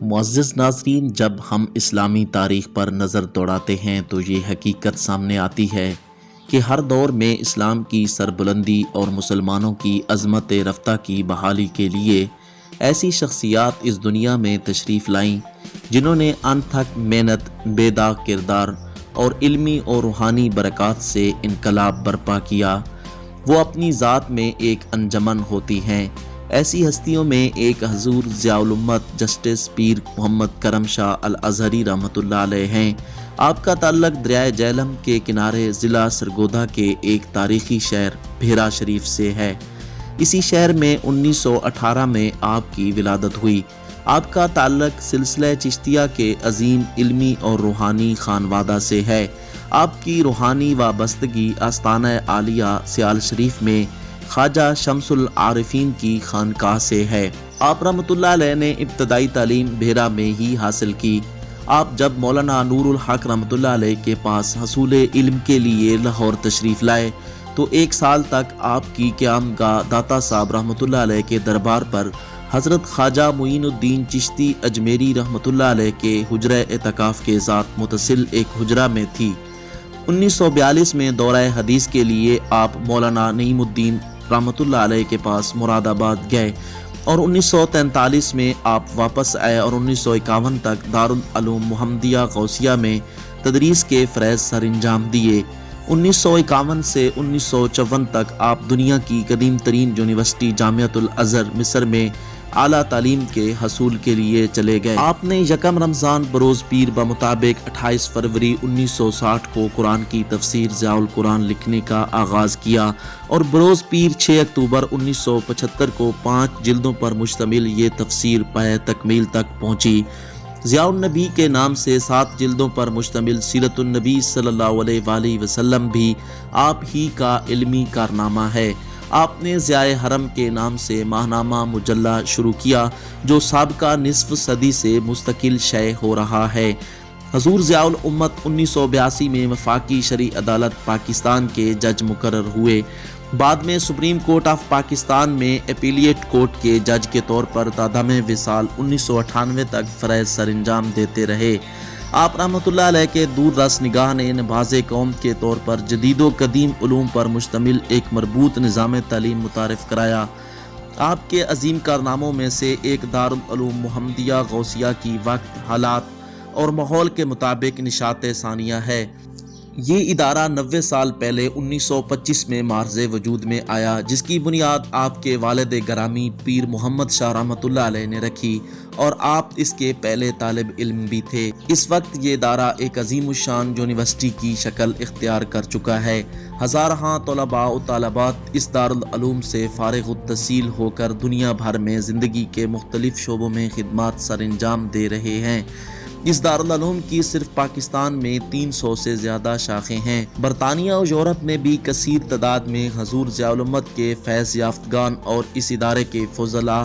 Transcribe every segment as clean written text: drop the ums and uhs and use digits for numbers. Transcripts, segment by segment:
معزز ناظرین، جب ہم اسلامی تاریخ پر نظر دوڑاتے ہیں تو یہ حقیقت سامنے آتی ہے کہ ہر دور میں اسلام کی سربلندی اور مسلمانوں کی عظمت رفتہ کی بحالی کے لیے ایسی شخصیات اس دنیا میں تشریف لائیں جنہوں نے انتھک محنت، بیداغ کردار اور علمی اور روحانی برکات سے انقلاب برپا کیا۔ وہ اپنی ذات میں ایک انجمن ہوتی ہیں۔ ایسی ہستیوں میں ایک حضور ضیاء الامت جسٹس پیر محمد کرم شاہ الازہری رحمۃ اللہ علیہ ہیں۔ آپ کا تعلق دریائے جہلم کے کنارے ضلع سرگودا کے ایک تاریخی شہر بھیرا شریف سے ہے۔ اسی شہر میں 1918 میں آپ کی ولادت ہوئی۔ آپ کا تعلق سلسلہ چشتیہ کے عظیم علمی اور روحانی خانوادہ سے ہے۔ آپ کی روحانی وابستگی آستانہ عالیہ سیال شریف میں خواجہ شمس العارفین کی خانقاہ سے ہے۔ آپ رحمۃ اللہ علیہ نے ابتدائی تعلیم بھیرا میں ہی حاصل کی۔ آپ جب مولانا نور الحق رحمۃ اللہ علیہ کے پاس حصول علم کے لیے لاہور تشریف لائے تو 1 سال تک آپ کی قیام گاہ داتا صاحب رحمۃ اللہ علیہ کے دربار پر حضرت خواجہ معین الدین چشتی اجمیری رحمۃ اللہ علیہ کے حجرہ اعتکاف کے ساتھ متصل ایک حجرہ میں تھی۔ 1942 میں دورہ حدیث کے لیے آپ مولانا نعیم الدین رحمۃ اللہ علیہ کے پاس مراد آباد گئے اور 1943 میں آپ واپس آئے اور 1951 تک دارالعلوم محمدیہ غوثیہ میں تدریس کے فریض سر انجام دیے۔ 1951 سے 1954 تک آپ دنیا کی قدیم ترین یونیورسٹی جامعۃ الازہر مصر میں اعلیٰ تعلیم کے حصول کے لیے چلے گئے۔ آپ نے 1 رمضان بروز پیر بمطابق 28 فروری 1960 کو قرآن کی تفسیر ضیاء القرآن لکھنے کا آغاز کیا اور بروز پیر 6 اکتوبر 1975 کو 5 جلدوں پر مشتمل یہ تفسیر پایہ تکمیل تک پہنچی۔ ضیاء النبی کے نام سے 7 جلدوں پر مشتمل سیرت النبی صلی اللہ علیہ وآلہ وسلم بھی آپ ہی کا علمی کارنامہ ہے۔ آپ نے ضیاء حرم کے نام سے ماہنامہ مجلہ شروع کیا جو سابقہ نصف صدی سے مستقل شائع ہو رہا ہے۔ حضور ضیاء الامت 1982 میں وفاقی شرعی عدالت پاکستان کے جج مقرر ہوئے۔ بعد میں سپریم کورٹ آف پاکستان میں اپیلیٹ کورٹ کے جج کے طور پر تا دم وصال 1998 تک فرائض سر انجام دیتے رہے۔ آپ رحمۃ اللہ علیہ کے دور رس نگاہ نے نماز قوم کے طور پر جدید و قدیم علوم پر مشتمل ایک مربوط نظام تعلیم متعارف کرایا۔ آپ کے عظیم کارناموں میں سے ایک دارالعلوم محمدیہ غوثیہ کی وقت، حالات اور ماحول کے مطابق نشاط ثانیہ ہے۔ یہ ادارہ 90 سال پہلے 1925 میں معرض وجود میں آیا، جس کی بنیاد آپ کے والد گرامی پیر محمد شاہ رحمۃ اللہ علیہ نے رکھی اور آپ اس کے پہلے طالب علم بھی تھے۔ اس وقت یہ ادارہ ایک عظیم الشان یونیورسٹی کی شکل اختیار کر چکا ہے۔ ہزارہاں طلباء و طالبات اس دارالعلوم سے فارغ التحصیل ہو کر دنیا بھر میں زندگی کے مختلف شعبوں میں خدمات سر انجام دے رہے ہیں۔ اس دارالعلوم کی صرف پاکستان میں 300 سے زیادہ شاخیں ہیں۔ برطانیہ اور یورپ میں بھی کثیر تعداد میں حضور ضیاء الامت کے فیض یافتگان اور اس ادارے کے فضلاء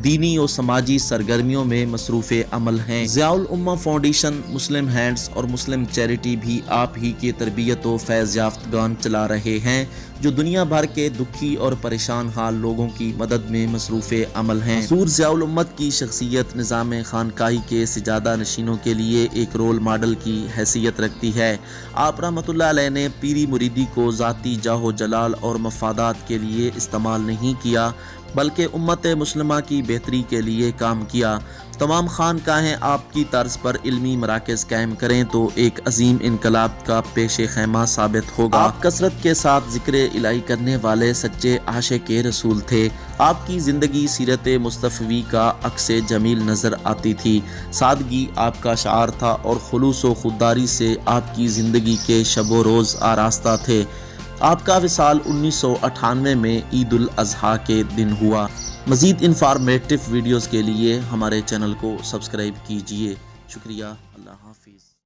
دینی و سماجی سرگرمیوں میں مصروف عمل ہیں۔ ضیاء الامہ فاؤنڈیشن، مسلم ہینڈز اور مسلم چیریٹی بھی آپ ہی کی تربیت و فیض یافتگان چلا رہے ہیں جو دنیا بھر کے دکھی اور پریشان حال لوگوں کی مدد میں مصروف عمل ہیں۔ حضور ضیاء الامت کی شخصیت نظام خانقاہی کے سجادہ نشینوں کے لیے ایک رول ماڈل کی حیثیت رکھتی ہے۔ آپ رحمۃ اللہ علیہ نے پیری مریدی کو ذاتی جاہ و جلال اور مفادات کے لیے استعمال نہیں کیا بلکہ امت مسلمہ کی بہتری کے لیے کام کیا۔ تمام خانقاہیں آپ کی طرز پر علمی مراکز قائم کریں تو ایک عظیم انقلاب کا پیش خیمہ ثابت ہوگا۔ آپ کثرت کے ساتھ ذکر الہی کرنے والے سچے عاشق رسول تھے۔ آپ کی زندگی سیرت مصطفی کا عکس جمیل نظر آتی تھی۔ سادگی آپ کا شعار تھا اور خلوص و خودداری سے آپ کی زندگی کے شب و روز آراستہ تھے۔ آپ کا وصال 1998 میں عید الاضحیٰ کے دن ہوا۔ مزید انفارمیٹو ویڈیوز کے لیے ہمارے چینل کو سبسکرائب کیجیے۔ شکریہ۔ اللہ حافظ۔